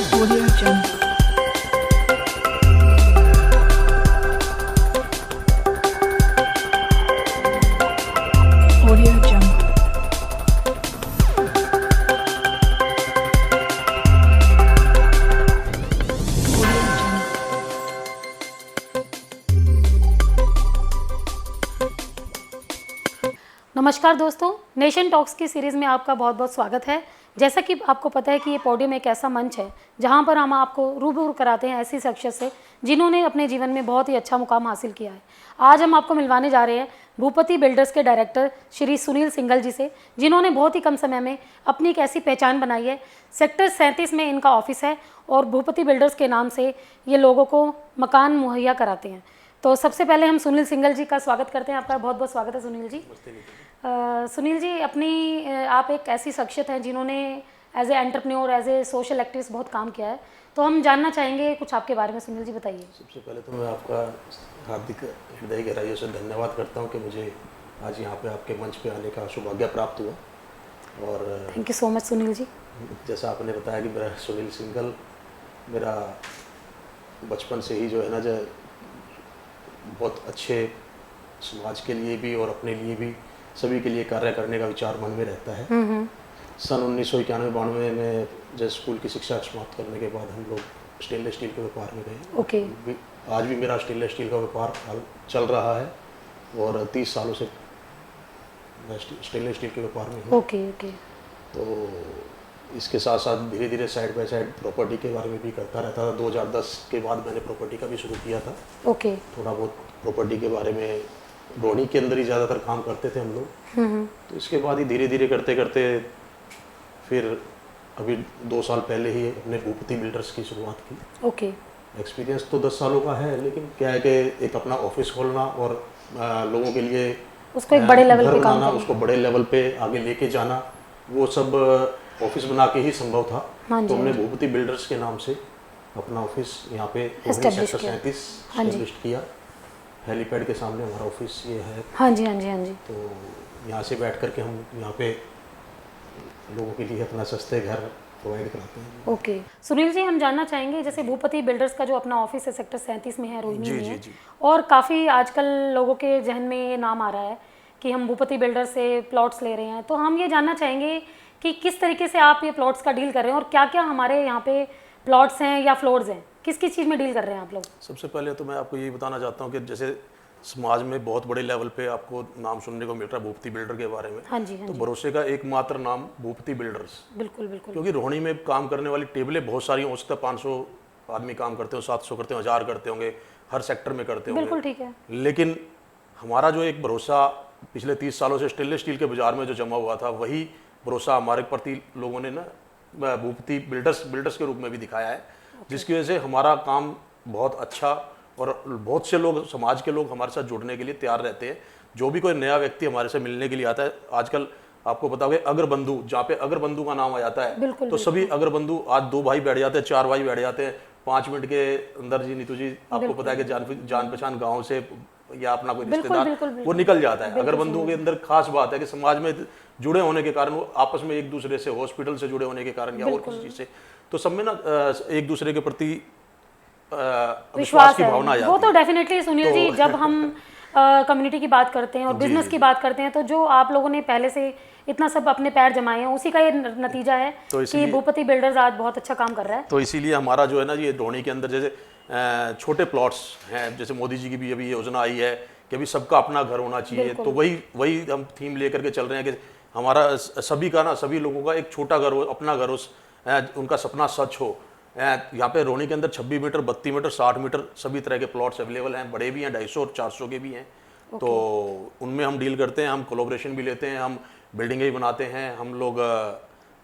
Audio Jungle. Audio Jungle. Audio Jungle. नमस्कार दोस्तों, nation talks की सीरीज़ में आपका बहुत बहुत स्वागत है। जैसा कि आपको पता है कि ये पोडियम एक ऐसा मंच है जहां पर हम आपको रूबरू कराते हैं ऐसी शख्सियत से जिन्होंने अपने जीवन में बहुत ही अच्छा मुकाम हासिल किया है। आज हम आपको मिलवाने जा रहे हैं भूपति बिल्डर्स के डायरेक्टर श्री सुनील सिंघल जी से, जिन्होंने बहुत ही कम समय में अपनी एक ऐसी पहचान बनाई है। सेक्टर 37 में इनका ऑफिस है और भूपति बिल्डर्स के नाम से ये लोगों को मकान मुहैया कराते हैं। तो सबसे पहले हम सुनील सिंघल जी का स्वागत करते हैं। आपका बहुत बहुत स्वागत है सुनील जी। सुनील जी, आप एक ऐसी शख्सियत हैं जिन्होंने as a entrepreneur, as a social activist बहुत काम किया है। तो हम जानना चाहेंगे कुछ आपके बारे में। सुनील जी बताइए। सबसे पहले तो मैं आपका हार्दिक हृदय गहराइयों से धन्यवाद करता हूं कि मुझे आज यहाँ पे आपके मंच पे आने का सौभाग्य प्राप्त हुआ। और thank you so much Sunil ji. जैसा आपने बताया कि मेरा सुनील सिंघल, मेरा बचपन से ही जो है ना, जो बहुत अच्छे समाज के लिए भी और अपने लिए भी सभी के लिए कार्य करने का विचार मन में रहता है। सन 1991-92 में जब स्कूल की शिक्षा समाप्त करने के बाद हम लोग स्टेनलेस स्टील के व्यापार में गए। ओके। आज भी मेरा स्टेनलेस स्टील का व्यापार चल रहा है और 30 सालों से मैं स्टेनलेस स्टील के व्यापार में हूँ। Okay okay. तो इसके साथ साथ धीरे धीरे साइड बाय साइड प्रॉपर्टी के बारे में भी करता रहता था। 2010 के बाद मैंने प्रॉपर्टी का भी शुरू किया था। ओके। थोड़ा बहुत प्रॉपर्टी के बारे में रोहिणी के अंदर ही ज़्यादातर काम करते थे हम लोग। तो इसके बाद ही धीरे धीरे करते करते फिर अभी 2 साल पहले ही अपने भूपति बिल्डर्स की शुरुआत की। ओके। एक्सपीरियंस तो 10 सालों का है, लेकिन क्या है कि एक अपना ऑफिस खोलना और लोगों के लिए उसको एक बड़े लेवल घर पे काम बनाना, करना। उसको बड़े लेवल पे आगे लेके जाना, वो सब ऑफिस बना के ही संभव था। हाँ जी, तो हमने हाँ जी। भूपति बिल्डर्स के नाम से अपना ऑफिस यहाँ पे Establish सेक्टर किया। 37 हाँ जी। एस्टेब्लिश किया। हेलीपैड के सामने हमारा ऑफिस ये है। हाँ जी हाँ जी हाँ जी। तो यहाँ से बैठ कर के हम यहाँ पे लोगों के लिए अपना सस्ते घर प्रोवाइड कराते हैं। ओके। सुनील जी, हम जानना चाहेंगे जैसे भूपति बिल्डर्स का जो अपना ऑफिस है सेक्टर 37 में है, रोहिणी जी, में जी, है, जी। और काफ़ी आजकल लोगों के जहन में ये नाम आ रहा है कि हम भूपति बिल्डर्स से प्लॉट्स ले रहे हैं। तो हम ये जानना चाहेंगे कि किस तरीके से आप ये प्लॉट्स का डील कर रहे हैं और क्या क्या हमारे यहाँ पे प्लॉट्स हैं या फ्लोर्स हैं, किस किस चीज़ में डील कर रहे हैं आप लोग। सबसे पहले तो मैं आपको यही बताना चाहता हूँ कि जैसे समाज में बहुत बड़े लेवल पे आपको नाम सुनने को मिल रहा है भूपति बिल्डर के बारे में। हाँ जी हाँ तो जी। भरोसे का एकमात्र नाम भूपति बिल्डर्स, बिल्कुल बिल्कुल। क्योंकि रोहिणी में काम करने वाली टेबलें बहुत सारी हो सकता है। 500 आदमी काम करते हो, 700 करते हो, 1000 करते होंगे, हर सेक्टर में करते होंगे। बिल्कुल ठीक है। लेकिन हमारा जो एक भरोसा पिछले 30 सालों से स्टेनलेस स्टील के बाजार में जो जमा हुआ था, वही भरोसा हमारे प्रति लोगों ने ना भूपति बिल्डर्स के रूप में भी दिखाया है, जिसकी वजह से हमारा काम बहुत अच्छा और बहुत से लोग, समाज के लोग हमारे साथ जुड़ने के लिए तैयार रहते हैं। जो भी कोई नया व्यक्ति हमारे से मिलने के लिए आता है, आजकल आपको पता होगा अग्रबंधु, जहाँ पे अग्रबंधु का नाम आ जाता है, बिल्कुल, तो सभी अग्रबंधु आज 2 भाई बैठ जाते हैं, 4 भाई बैठ जाते हैं 5 मिनट के अंदर। जी नीतू जी, आपको पता है कि जान पहचान गाँव से या अपना कोई रिश्तेदार वो निकल जाता है। अगर बंधुओं के अंदर खास बात है कि समाज में जुड़े होने के कारण, वो आपस में एक दूसरे से, हॉस्पिटल से जुड़े होने के कारण या और किसी चीज से, तो सब में ना एक दूसरे के प्रति विश्वास की भावना आ जाती है। वो तो डेफिनेटली सुनील जी, जब हम कम्युनिटी की बात करते हैं और बिजनेस की बात करते हैं, तो जो आप लोगों ने पहले से इतना सब अपने पैर जमाए हैं, उसी का ये नतीजा है कि भूपति बिल्डर्स आज बहुत अच्छा काम कर रहा है। तो इसीलिए हमारा जो है ना, ये रोहिणी के अंदर जैसे छोटे प्लॉट्स हैं, जैसे मोदी जी की भी अभी योजना आई है कि अभी सबका अपना घर होना चाहिए, तो वही हम थीम लेकर के चल रहे हैं कि हमारा सभी का ना, सभी लोगों का एक छोटा घर हो, अपना घर हो, उनका सपना सच हो। यहाँ पे रोहिणी के अंदर 26 मीटर, 32 मीटर, 60 मीटर सभी तरह के प्लॉट्स अवेलेबल हैं। बड़े भी हैं, 250 और 400 के भी हैं। तो उनमें हम डील करते हैं, हम कोलैबोरेशन भी लेते हैं, हम बिल्डिंगें भी बनाते हैं। हम लोग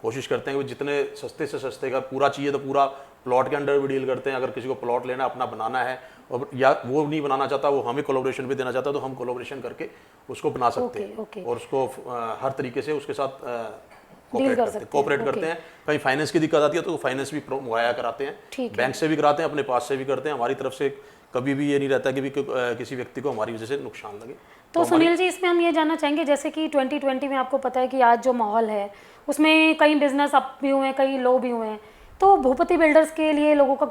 कोशिश करते हैं कि जितने सस्ते से सस्ते का पूरा चाहिए तो पूरा प्लॉट के अंडर भी डील करते हैं। अगर किसी को प्लॉट लेना, अपना बनाना है, और या वो नहीं बनाना चाहता, वो हमें कोलैबोरेशन भी देना चाहता है, तो हम कोलैबोरेशन करके उसको बना सकते हैं और उसको हर तरीके से उसके साथ कोऑपरेट करते हैं। कहीं फाइनेंस की दिक्कत आती है तो फाइनेंस भी मुहैया कराते हैं, बैंक से भी कराते हैं, अपने पास से भी करते हैं। हमारी तरफ से कभी भी ये नहीं रहता कि किसी व्यक्ति को हमारी वजह से नुकसान लगे। तो सुनील जी, इसमें हम ये जानना चाहेंगे जैसे कि 2020 में आपको पता है कि आज जो माहौल है उसमें कई बिजनेस अप भी हुए हैं, कई लो भी हुए हैं। तो भूपति बिल्डर्स के लिए लोगों का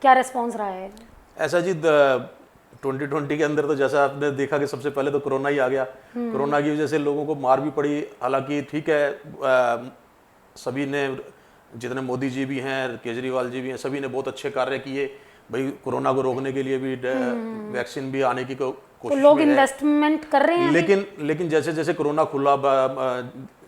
क्या रिस्पॉन्स रहा है? ऐसा जी 2020 के अंदर तो जैसा आपने देखा कि सबसे पहले तो कोरोना ही आ गया। कोरोना की वजह से लोगों को मार भी पड़ी। हालांकि ठीक है, सभी ने, जितने मोदी जी भी हैं, केजरीवाल जी भी हैं, सभी ने बहुत अच्छे कार्य किए। भाई कोरोना को रोकने के लिए भी वैक्सीन भी आने की तो कोशिश लोग में है। इन्वेस्टमेंट कर रहे हैं अभी? लेकिन जैसे जैसे कोरोना खुला,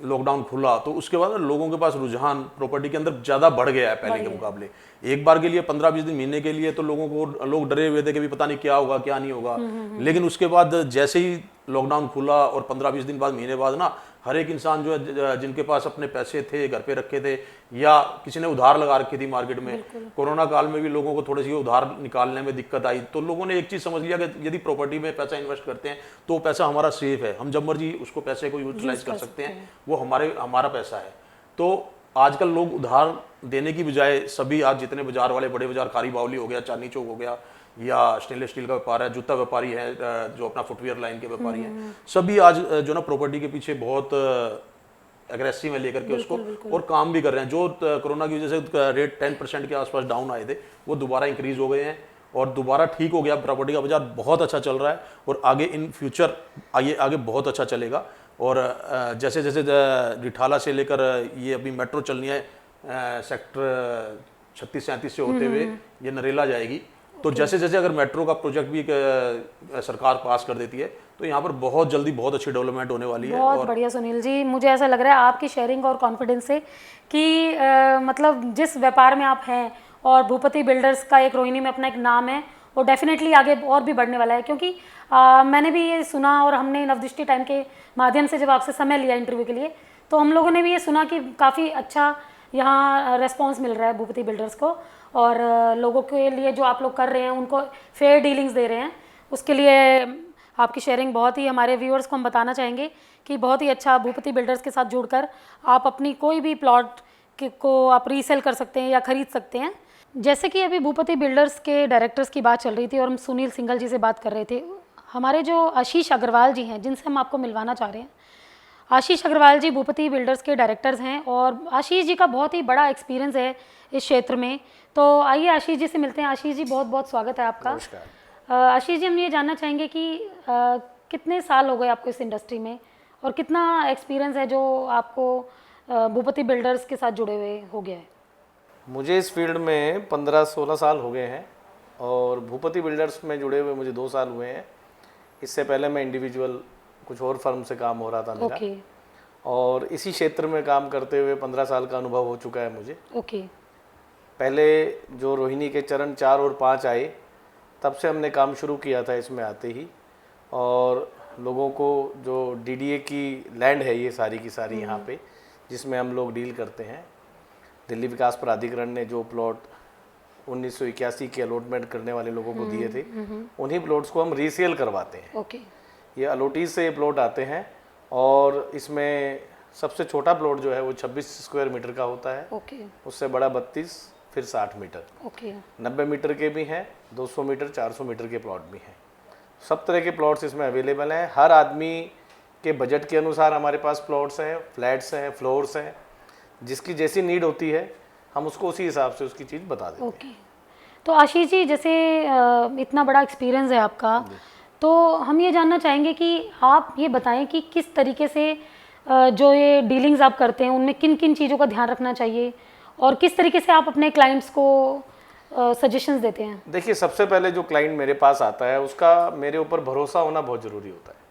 लॉकडाउन खुला, तो उसके बाद लोगों के पास रुझान प्रॉपर्टी के अंदर ज़्यादा बढ़ गया है पहले के मुकाबले। एक बार के लिए 15-20 दिन, महीने के लिए तो लोग डरे हुए थे कि भी पता नहीं क्या होगा क्या नहीं होगा। लेकिन उसके बाद जैसे ही लॉकडाउन खुला और 15-20 दिन बाद, महीने बाद ना, हर एक इंसान जो है, जिनके पास अपने पैसे थे, घर पे रखे थे, या किसी ने उधार लगा रखी थी मार्केट में, कोरोना काल में भी लोगों को थोड़ी सी उधार निकालने में दिक्कत आई, तो लोगों ने एक चीज़ समझ लिया कि यदि प्रॉपर्टी में पैसा इन्वेस्ट करते हैं तो वो पैसा हमारा सेफ है, हम जब मर्जी उसको पैसे को यूटिलाइज कर सकते हैं, वो हमारा पैसा है। तो आजकल लोग उधार देने की बजाय सभी, आज जितने बाजार वाले, बड़े बाजार, खारी बावली हो गया, चांदनी चौक हो गया, या स्टेनलेस स्टील का व्यापार है, जूता व्यापारी है, जो अपना फुटवियर लाइन के व्यापारी हैं, सभी आज जो ना प्रॉपर्टी के पीछे बहुत एग्रेसिव में लेकर के उसको और काम भी कर रहे हैं। जो कोरोना की वजह से रेट 10% के आसपास डाउन आए थे, वो दोबारा इंक्रीज हो गए हैं और दोबारा ठीक हो गया। प्रॉपर्टी का बाजार बहुत अच्छा चल रहा है और आगे इन फ्यूचर आगे बहुत अच्छा चलेगा। और जैसे जैसे रिठाला से लेकर ये अभी मेट्रो चलनी है, सेक्टर 36-37 से होते हुए ये नरेला जाएगी। तो जैसे जैसे अगर मेट्रो का प्रोजेक्ट भी सरकार पास कर देती है तो यहाँ पर बहुत जल्दी बहुत अच्छी डेवलपमेंट होने वाली है। बहुत बढ़िया सुनील जी, मुझे ऐसा लग रहा है आपकी शेयरिंग और कॉन्फिडेंस से कि मतलब जिस व्यापार में आप हैं और भूपति बिल्डर्स का एक रोहिणी में अपना एक नाम है, वो डेफिनेटली आगे और भी बढ़ने वाला है। क्योंकि मैंने भी ये सुना और हमने नवदृष्टि टाइम के माध्यम से जब आपसे समय लिया इंटरव्यू के लिए, तो हम लोगों ने भी ये सुना कि काफ़ी अच्छा यहाँ रेस्पॉन्स मिल रहा है भूपति बिल्डर्स को, और लोगों के लिए जो आप लोग कर रहे हैं उनको फेयर डीलिंग्स दे रहे हैं, उसके लिए आपकी शेयरिंग बहुत ही, हमारे व्यूअर्स को हम बताना चाहेंगे कि बहुत ही अच्छा भूपति बिल्डर्स के साथ जुड़कर आप अपनी कोई भी प्लॉट को आप रीसेल कर सकते हैं या खरीद सकते हैं। जैसे कि अभी भूपति बिल्डर्स के डायरेक्टर्स की बात चल रही थी और हम सुनील सिंघल जी से बात कर रहे थे, हमारे जो आशीष अग्रवाल जी हैं जिनसे हम आपको मिलवाना चाह रहे हैं। आशीष अग्रवाल जी भूपति बिल्डर्स के डायरेक्टर्स हैं और आशीष जी का बहुत ही बड़ा एक्सपीरियंस है इस क्षेत्र में। तो आइए आशीष जी से मिलते हैं। आशीष जी, बहुत बहुत स्वागत है आपका। आशीष जी, हम ये जानना चाहेंगे कि कितने साल हो गए आपको इस इंडस्ट्री में और कितना एक्सपीरियंस है जो आपको भूपति बिल्डर्स के साथ जुड़े हुए हो गया है? मुझे इस फील्ड में 15-16 साल हो गए हैं और भूपति बिल्डर्स में जुड़े हुए मुझे 2 साल हुए हैं। इससे पहले मैं इंडिविजुअल कुछ और फर्म से काम हो रहा था मेरा, और इसी क्षेत्र में काम करते हुए 15 साल का अनुभव हो चुका है मुझे। पहले जो रोहिणी के चरण 4 और 5 आए, तब से हमने काम शुरू किया था इसमें आते ही, और लोगों को जो डीडीए की लैंड है ये सारी की सारी यहाँ पे जिसमें हम लोग डील करते हैं, दिल्ली विकास प्राधिकरण ने जो प्लॉट 1981 के अलॉटमेंट करने वाले लोगों को दिए थे, उन्हीं प्लॉट्स को हम रीसेल करवाते हैं। ये अलॉटीज से ये प्लॉट आते हैं और इसमें सबसे छोटा प्लॉट जो है वो 26 स्क्वायर मीटर का होता है। उससे बड़ा 32, फिर 60 मीटर, 90 मीटर के भी हैं, 200 मीटर, 400 मीटर के प्लॉट भी हैं। सब तरह के प्लॉट्स इसमें अवेलेबल हैं। हर आदमी के बजट के अनुसार हमारे पास प्लॉट्स हैं, फ्लैट्स हैं, फ्लोर्स हैं। जिसकी जैसी नीड होती है हम उसको उसी हिसाब से उसकी चीज़ बता देते हैं। तो आशीष जी, जैसे इतना बड़ा एक्सपीरियंस है आपका, तो हम ये जानना चाहेंगे कि आप ये बताएं कि किस तरीके से जो ये डीलिंग्स आप करते हैं उनमें किन किन चीज़ों का ध्यान रखना चाहिए और किस तरीके से आप अपने क्लाइंट्स को सजेशंस देते हैं? देखिए, सबसे पहले जो क्लाइंट मेरे पास आता है उसका मेरे ऊपर भरोसा होना बहुत ज़रूरी होता है।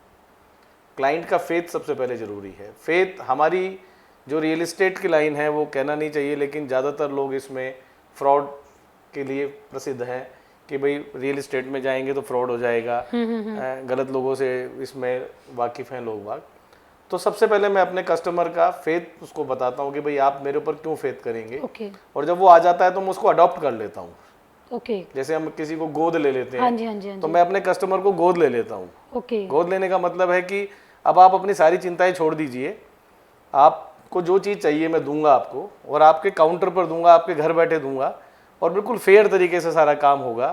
क्लाइंट का फेथ सबसे पहले ज़रूरी है। फेथ हमारी जो रियल इस्टेट की लाइन है वो कहना नहीं चाहिए, लेकिन ज़्यादातर लोग इसमें फ्रॉड के लिए प्रसिद्ध हैं कि भाई रियल इस्टेट में जाएंगे तो फ्रॉड हो जाएगा, गलत लोगों से इसमें वाकिफ़ हैं लोग बाग। तो सबसे पहले मैं अपने कस्टमर का फेथ उसको बताता हूँ कि भाई आप मेरे ऊपर क्यों फेथ करेंगे, और जब वो आ जाता है तो मैं उसको अडॉप्ट कर लेता हूँ। जैसे हम किसी को गोद ले लेते हैं, हाँ तो मैं अपने कस्टमर को गोद ले लेता हूँ। गोद लेने का मतलब है कि अब आप अपनी सारी चिंताएं छोड़ दीजिए, आपको जो चीज़ चाहिए मैं दूंगा आपको, और आपके काउंटर पर दूंगा, आपके घर बैठे दूंगा, और बिल्कुल फेयर तरीके से सारा काम होगा।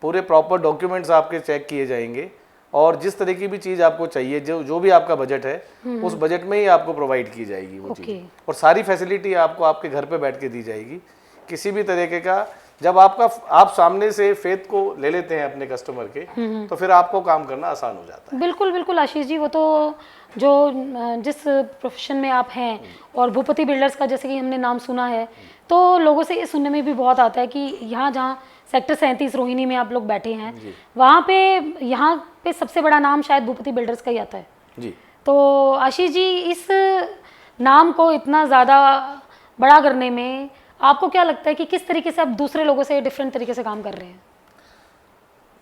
पूरे प्रॉपर डॉक्यूमेंट्स आपके चेक किए जाएंगे और जिस तरह की भी चीज़ आपको चाहिए, जो भी आपका बजट है, उस बजट में ही आपको प्रोवाइड की जाएगी वो चीज़, और सारी फैसिलिटी आपको आपके घर पे बैठ के दी जाएगी। किसी भी तरीके का, जब आप सामने से फेथ को ले लेते हैं अपने कस्टमर के, तो फिर आपको काम करना आसान हो जाता है। बिल्कुल बिल्कुल आशीष जी, वो तो जो जिस प्रोफेशन में आप हैं और भूपति बिल्डर्स का जैसे कि हमने नाम सुना है, तो लोगों से ये सुनने में भी बहुत आता है कि यहाँ जहाँ सेक्टर 37 रोहिणी में आप लोग बैठे हैं, वहाँ पे यहाँ पे सबसे बड़ा नाम शायद भूपति बिल्डर्स का ही आता है जी। तो आशीष जी, इस नाम को इतना ज़्यादा बड़ा करने में आपको क्या लगता है कि किस तरीके से आप दूसरे लोगों से डिफरेंट तरीके से काम कर रहे हैं?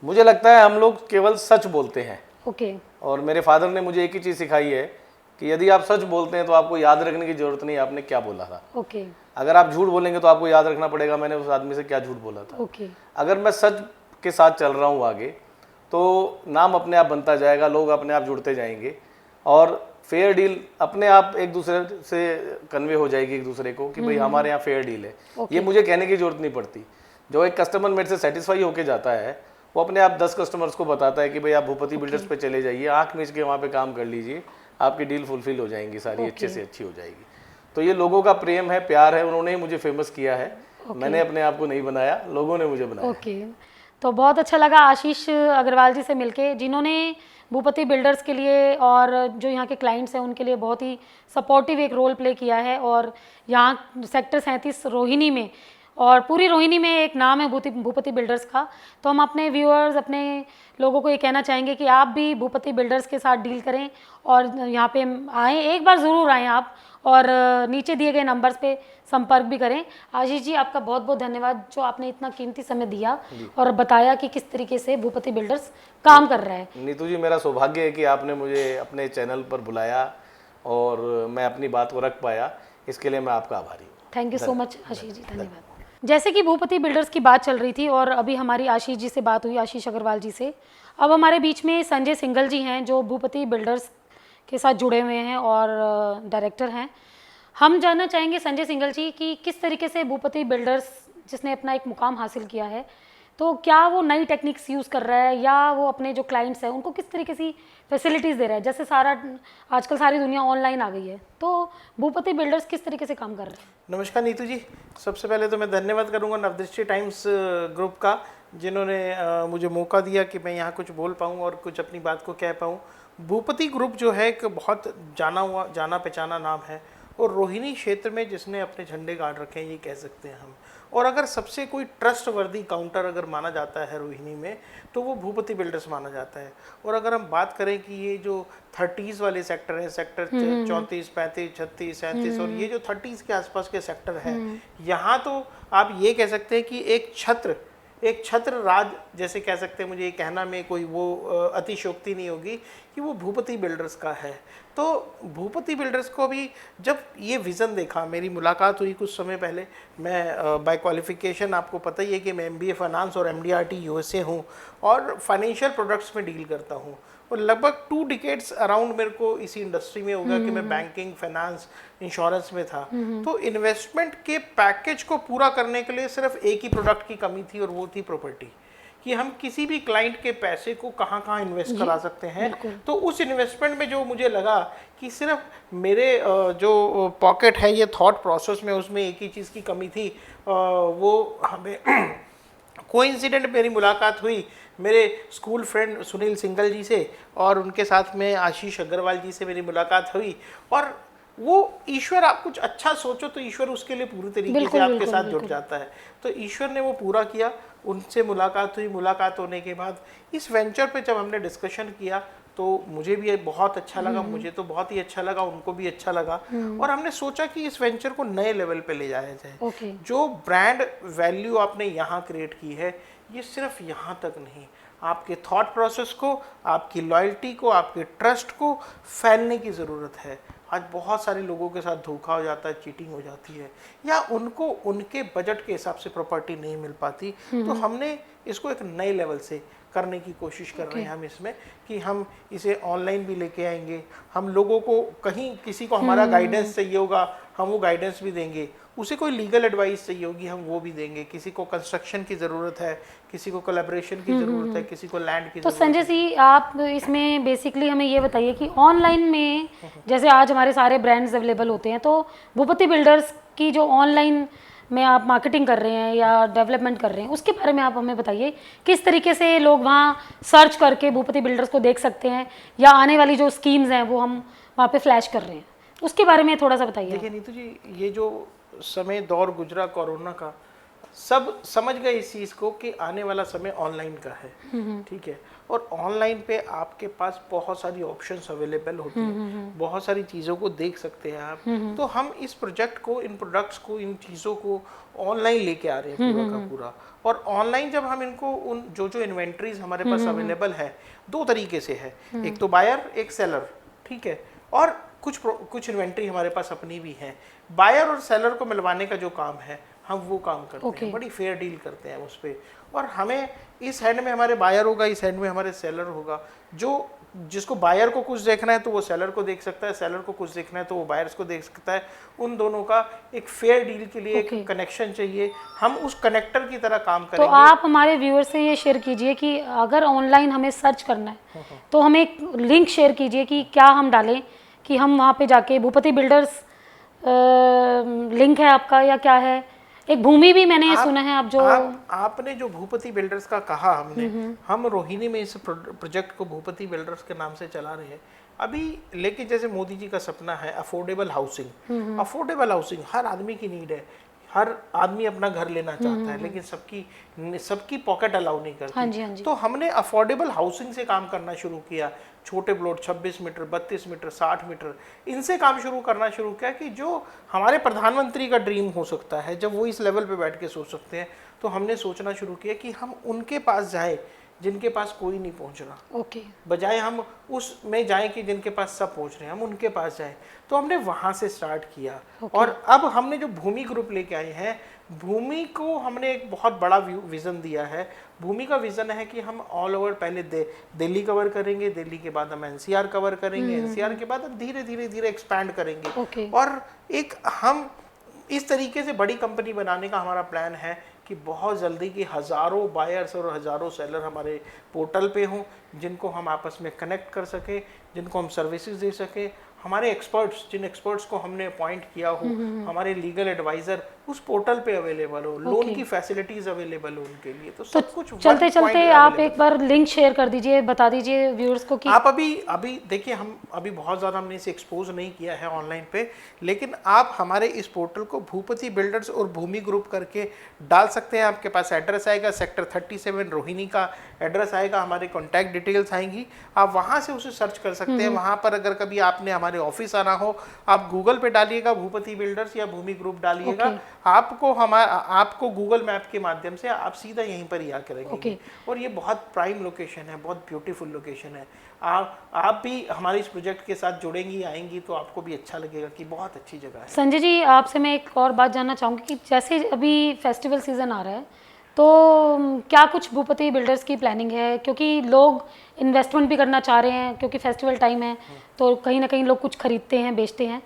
मुझे लगता है हम लोग केवल सच बोलते हैं। ओके। और मेरे फादर ने मुझे एक ही चीज़ सिखाई है कि यदि आप सच बोलते हैं तो आपको याद रखने की जरूरत नहीं आपने क्या बोला था। ओके। अगर आप झूठ बोलेंगे तो आपको याद रखना पड़ेगा मैंने उस आदमी से क्या झूठ बोला था। ओके। अगर मैं सच के साथ चल रहा हूँ आगे, तो नाम अपने आप बनता जाएगा, लोग अपने आप जुड़ते जाएंगे, और फेयर डील अपने आप एक दूसरे से कन्वे हो जाएगी एक दूसरे को कि भाई हमारे यहाँ फेयर डील है। ये मुझे कहने की जरूरत नहीं पड़ती। जो एक कस्टमर मेरे से सेटिस्फाई होके जाता है, वो अपने आप 10 कस्टमर्स को बताता है कि भाई आप भूपति बिल्डर्स पे चले जाइए, आंख मीच के वहाँ पे काम कर लीजिए, आपकी डील फुलफिल हो जाएंगी, सारी अच्छे से अच्छी हो जाएगी। तो ये लोगों का प्रेम है, प्यार है, उन्होंने ही मुझे फेमस किया है। मैंने अपने आप को नहीं बनाया, लोगों ने मुझे बनाया। ओके। तो बहुत अच्छा लगा आशीष अग्रवाल जी से मिलके, जिन्होंने भूपति बिल्डर्स के लिए और जो यहाँ के क्लाइंट्स हैं उनके लिए बहुत ही सपोर्टिव एक रोल प्ले किया है। और यहाँ सेक्टर 37 रोहिणी में और पूरी रोहिणी में एक नाम है भूपति बिल्डर्स का। तो हम अपने व्यूअर्स, अपने लोगों को ये कहना चाहेंगे कि आप भी भूपति बिल्डर्स के साथ डील करें और यहाँ पे आएँ, एक बार ज़रूर आएँ आप, और नीचे दिए गए नंबर्स पे संपर्क भी करें। आशीष जी, आपका बहुत बहुत धन्यवाद जो आपने इतना कीमती समय दिया और बताया कि किस तरीके से भूपति बिल्डर्स काम कर रहा है। नीतू जी, मेरा सौभाग्य है कि आपने मुझे अपने चैनल पर बुलाया और मैं अपनी बात को रख पाया, इसके लिए मैं आपका आभारी हूँ। Thank you so much Ashish ji, धन्यवाद। जैसे कि भूपति बिल्डर्स की बात चल रही थी और अभी हमारी आशीष जी से बात हुई, आशीष अग्रवाल जी से। अब हमारे बीच में संजय सिंघल जी हैं जो भूपति बिल्डर्स के साथ जुड़े हुए हैं और डायरेक्टर हैं। हम जानना चाहेंगे संजय सिंघल जी कि किस तरीके से भूपति बिल्डर्स, जिसने अपना एक मुकाम हासिल किया है, तो क्या वो नई टेक्निक्स यूज़ कर रहा है या वो अपने जो क्लाइंट्स हैं उनको किस तरीके से फैसिलिटीज़ दे रहा है? जैसे आजकल सारी दुनिया ऑनलाइन आ गई है, तो भूपति बिल्डर्स किस तरीके से काम कर रहे हैं? नमस्कार नीतू जी, सबसे पहले तो मैं धन्यवाद करूंगा नवदृष्टि टाइम्स ग्रुप का, जिन्होंने मुझे मौका दिया कि मैं यहाँ कुछ बोल पाऊँ और कुछ अपनी बात को कह पाऊँ। भूपति ग्रुप जो है एक बहुत जाना पहचाना नाम है और रोहिणी क्षेत्र में जिसने अपने झंडे गाड़ रखे हैं, ये कह सकते हैं हम। और अगर सबसे कोई ट्रस्ट वर्दी काउंटर अगर माना जाता है रोहिणी में, तो वो भूपति बिल्डर्स माना जाता है। और अगर हम बात करें कि ये जो 30s वाले सेक्टर हैं, सेक्टर 34, 35, 36, 37 और ये जो 30s के आसपास के सेक्टर हैं, यहाँ तो आप ये कह सकते हैं कि एक छत्र राज जैसे कह सकते हैं। मुझे ये कहना में कोई वो अतिशयोक्ति नहीं होगी कि वो भूपति बिल्डर्स का है। तो भूपति बिल्डर्स को भी जब ये विज़न देखा, मेरी मुलाकात हुई कुछ समय पहले। मैं बाय क्वालिफिकेशन आपको पता ही है कि मैं MBA फाइनेंस और MDRT USA हूँ और फाइनेंशियल प्रोडक्ट्स में डील करता हूँ। और लगभग 2 डिकेड्स अराउंड मेरे को इसी इंडस्ट्री में हो गया कि मैं बैंकिंग, फाइनेंस, इंश्योरेंस में था। तो इन्वेस्टमेंट के पैकेज को पूरा करने के लिए सिर्फ एक ही प्रोडक्ट की कमी थी और वो थी प्रॉपर्टी, कि हम किसी भी क्लाइंट के पैसे को कहाँ कहाँ इन्वेस्ट करा सकते हैं। तो उस इन्वेस्टमेंट में जो मुझे लगा कि सिर्फ मेरे जो पॉकेट है, ये थॉट प्रोसेस में उसमें एक ही चीज़ की कमी थी। वो हमें कोइंसिडेंट मेरी मुलाकात हुई मेरे स्कूल फ्रेंड सुनील सिंघल जी से, और उनके साथ में आशीष अग्रवाल जी से मेरी मुलाकात हुई। और वो ईश्वर, आप कुछ अच्छा सोचो तो ईश्वर उसके लिए पूरी तरीके से आपके साथ जुड़ जाता है। तो ईश्वर ने वो पूरा किया, उनसे मुलाकात हुई। मुलाकात होने के बाद इस वेंचर पे जब हमने डिस्कशन किया तो मुझे भी बहुत अच्छा लगा, मुझे तो बहुत ही अच्छा लगा, उनको भी अच्छा लगा। और हमने सोचा कि इस वेंचर को नए लेवल पे ले जाया जाए। जो ब्रांड वैल्यू आपने यहाँ क्रिएट की है, ये सिर्फ यहाँ तक नहीं, आपके थॉट प्रोसेस को, आपकी लॉयल्टी को, आपके ट्रस्ट को फैलने की ज़रूरत है। आज बहुत सारे लोगों के साथ धोखा हो जाता है, चीटिंग हो जाती है, या उनको उनके बजट के हिसाब से प्रॉपर्टी नहीं मिल पाती। तो हमने इसको एक नए लेवल से करने की कोशिश कर रहे हैं हम इसमें, कि हम इसे ऑनलाइन भी लेके आएंगे। हम लोगों को कहीं किसी को हमारा गाइडेंस चाहिए होगा, हम वो गाइडेंस भी देंगे। उसे कोई लीगल एडवाइस चाहिए होगी, हम वो भी देंगे। किसी को कंस्ट्रक्शन की ज़रूरत है, किसी को कोलैबोरेशन की ज़रूरत है, किसी को लैंड की तो ज़रूरत संजय जी, आप इसमें बेसिकली हमें ये बताइए कि ऑनलाइन में जैसे आज हमारे सारे ब्रांड्स अवेलेबल होते हैं, तो भूपति बिल्डर्स की जो ऑनलाइन में आप मार्केटिंग कर रहे हैं या डेवलपमेंट कर रहे हैं, उसके बारे में आप हमें बताइए। किस तरीके से लोग वहाँ सर्च करके भूपति बिल्डर्स को देख सकते हैं, या आने वाली जो स्कीम्स हैं वो हम वहाँ पे फ्लैश कर रहे हैं, उसके बारे में थोड़ा सा बताइए। देखिए नीतू जी, ये जो समय दौर गुजरा कोरोना का, सब समझ गए इस चीज़ को कि आने वाला समय ऑनलाइन का है, ठीक है। और ऑनलाइन पे आपके पास बहुत सारी ऑप्शंस अवेलेबल होती हैं, बहुत सारी चीज़ों को देख सकते हैं आप। तो हम इस प्रोजेक्ट को, इन प्रोडक्ट्स को, इन चीज़ों को ऑनलाइन लेके आ रहे हैं पूरा का पूरा। और ऑनलाइन जब हम इनको उन जो जो इन्वेंट्रीज हमारे पास अवेलेबल है, दो तरीके से है, एक तो बायर, एक सेलर, ठीक है। और कुछ इन्वेंट्री हमारे पास अपनी भी है। बायर और सेलर को मिलवाने का जो काम है, हम वो काम करते हैं, बड़ी फेयर डील करते हैं उस पर। और हमें इस हैंड में हमारे बायर होगा, इस हैंड में हमारे सेलर होगा। जो जिसको बायर को कुछ देखना है तो वो सेलर को देख सकता है, सेलर को कुछ देखना है तो वो बायर्स को देख सकता है। उन दोनों का एक फेयर डील के लिए एक कनेक्शन चाहिए, हम उस कनेक्टर की तरह काम तो करेंगे। आप हमारे व्यूअर्स से ये शेयर कीजिए कि अगर ऑनलाइन हमें सर्च करना है तो हमें एक लिंक शेयर कीजिए कि क्या हम डालें, कि हम वहाँ पे जाके भूपति बिल्डर्स लिंक है आपका या क्या है? एक भूमि भी मैंने सुना है आप जो आपने जो भूपति बिल्डर्स का कहा, हम रोहिणी में इस प्रोजेक्ट को भूपति बिल्डर्स के नाम से चला रहे हैं अभी। लेकिन जैसे मोदी जी का सपना है अफोर्डेबल हाउसिंग, अफोर्डेबल हाउसिंग हर आदमी की नीड है। हर आदमी अपना घर लेना चाहता है, लेकिन सबकी पॉकेट अलाउ नहीं करती। हाँ जी, हाँ जी। तो हमने अफोर्डेबल हाउसिंग से काम करना शुरू किया। छोटे प्लॉट 26 मीटर, 32 मीटर, 60 मीटर, इनसे काम करना शुरू किया कि जो हमारे प्रधानमंत्री का ड्रीम हो सकता है, जब वो इस लेवल पे बैठ के सोच सकते हैं, तो हमने सोचना शुरू किया कि हम उनके पास जाए जिनके पास कोई नहीं पहुंच रहा। बजाय हम उसमें जाएं कि जिनके पास सब पहुंच रहे हैं, हम उनके पास जाएं। तो हमने वहां से स्टार्ट किया। और अब हमने जो भूमि ग्रुप लेके आए हैं, भूमि को हमने एक बहुत बड़ा विजन दिया है। भूमि का विजन है कि हम ऑल ओवर पहले दिल्ली कवर करेंगे, दिल्ली के बाद हम एनसीआर कवर करेंगे, एनसीआर के बाद हम धीरे धीरे धीरे एक्सपैंड करेंगे। और एक हम इस तरीके से बड़ी कंपनी बनाने का हमारा प्लान है कि बहुत जल्दी की हज़ारों बायर्स और हज़ारों सेलर हमारे पोर्टल पे हों, जिनको हम आपस में कनेक्ट कर सकें, जिनको हम सर्विसेज दे सकें। हमारे एक्सपर्ट्स, जिन एक्सपर्ट्स को हमने अपॉइंट किया हो, हमारे लीगल एडवाइज़र उस पोर्टल पे अवेलेबल हो, लोन की फैसिलिटीज़ अवेलेबल हो उनके लिए। तो सब कुछ चलते चलते आप एक बार लिंक शेयर कर दीजिए, बता दीजिए व्यूअर्स को कि आप अभी देखिए, हम अभी बहुत ज़्यादा हमने इसे एक्सपोज नहीं किया है ऑनलाइन पे, लेकिन आप हमारे इस पोर्टल को भूपति बिल्डर्स और भूमि ग्रुप करके डाल सकते हैं। आपके पास एड्रेस आएगा, सेक्टर 37 रोहिणी का एड्रेस आएगा, हमारे कॉन्टैक्ट डिटेल्स आएंगी, आप वहाँ से उसे सर्च कर सकते हैं। वहाँ पर अगर कभी आपने हमारे ऑफिस आना हो, आप गूगल पे डालिएगा भूपति बिल्डर्स या भूमि ग्रुप डालिएगा, आपको गूगल मैप के माध्यम से आप सीधा यहीं पर ही आके रहेंगे। और ये बहुत प्राइम लोकेशन है, बहुत ब्यूटीफुल लोकेशन है। आप भी हमारे इस प्रोजेक्ट के साथ जुड़ेंगी, आएंगी, तो आपको भी अच्छा लगेगा कि बहुत अच्छी जगह है। संजय जी, आपसे मैं एक और बात जानना चाहूँगी कि जैसे अभी फेस्टिवल सीजन आ रहा है, तो क्या कुछ भूपति बिल्डर्स की प्लानिंग है? क्योंकि लोग इन्वेस्टमेंट भी करना चाह रहे हैं, क्योंकि फेस्टिवल टाइम है, तो कहीं ना कहीं लोग कुछ खरीदते हैं, बेचते हैं।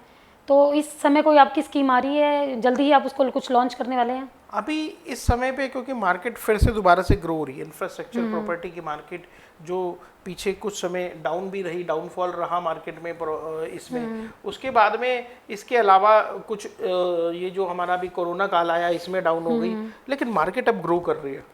तो इस समय कोई आपकी स्कीम आ रही है, जल्दी ही आप उसको कुछ लॉन्च करने वाले हैं? अभी इस समय पे क्योंकि मार्केट फिर से दोबारा से ग्रो हो रही है, इंफ्रास्ट्रक्चर प्रॉपर्टी की मार्केट जो पीछे कुछ समय डाउन भी रही, डाउनफॉल रहा मार्केट में इसमें, उसके बाद में इसके अलावा कुछ ये जो हमारा भी कोरोना काल आया, इसमें डाउन हो गई, लेकिन मार्केट अब ग्रो कर रही है,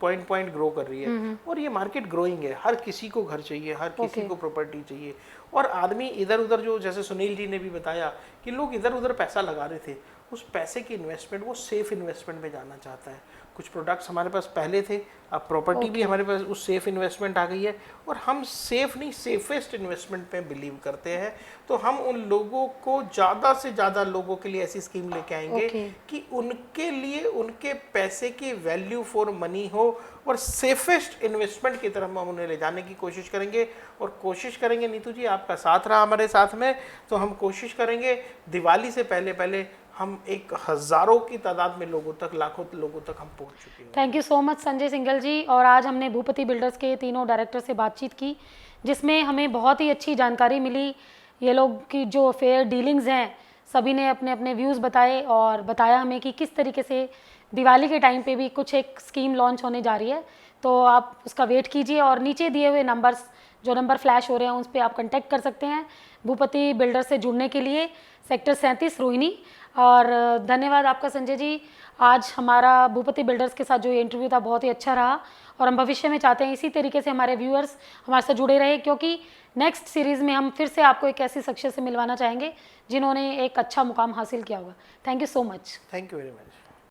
पॉइंट ग्रो कर रही है। और ये मार्केट ग्रोइंग है, हर किसी को घर चाहिए, हर किसी को प्रॉपर्टी चाहिए। और आदमी इधर उधर, जो जैसे सुनील जी ने भी बताया कि लोग इधर उधर पैसा लगा रहे थे, उस पैसे की इन्वेस्टमेंट वो सेफ इन्वेस्टमेंट में जाना चाहता है। कुछ प्रोडक्ट्स हमारे पास पहले थे, अब प्रॉपर्टी भी हमारे पास उस सेफ इन्वेस्टमेंट आ गई है। और हम सेफ नहीं, सेफेस्ट इन्वेस्टमेंट पे बिलीव करते हैं। तो हम उन लोगों को, ज़्यादा से ज़्यादा लोगों के लिए ऐसी स्कीम लेके आएंगे कि उनके लिए उनके पैसे की वैल्यू फॉर मनी हो, और सेफेस्ट इन्वेस्टमेंट की तरफ हम उन्हें ले जाने की कोशिश करेंगे। और कोशिश करेंगे, नीतू जी आपका साथ रहा हमारे साथ में, तो हम कोशिश करेंगे दिवाली से पहले हम एक हज़ारों की तादाद में लोगों तक, लाखों लोगों तक हम पहुंच चुके हैं। Thank you so much Sanjay Singhal ji. और आज हमने भूपति बिल्डर्स के तीनों डायरेक्टर से बातचीत की, जिसमें हमें बहुत ही अच्छी जानकारी मिली। ये लोग की जो फेयर डीलिंग्स हैं सभी ने अपने अपने व्यूज़ बताए और बताया हमें कि किस तरीके से दिवाली के टाइम पे भी कुछ एक स्कीम लॉन्च होने जा रही है। तो आप उसका वेट कीजिए और नीचे दिए हुए नंबर्स, जो नंबर फ्लैश हो रहे हैं, उस पर आप कांटेक्ट कर सकते हैं भूपति बिल्डर से जुड़ने के लिए। सेक्टर 37 रोहिणी। और धन्यवाद आपका संजय जी, आज हमारा भूपति बिल्डर्स के साथ जो ये इंटरव्यू था बहुत ही अच्छा रहा और हम भविष्य में चाहते हैं इसी तरीके से हमारे व्यूअर्स हमारे साथ जुड़े रहे, क्योंकि नेक्स्ट सीरीज़ में हम फिर से आपको एक ऐसी शख्सियत से मिलवाना चाहेंगे जिन्होंने एक अच्छा मुकाम हासिल किया होगा। Thank you so much. Thank you very much.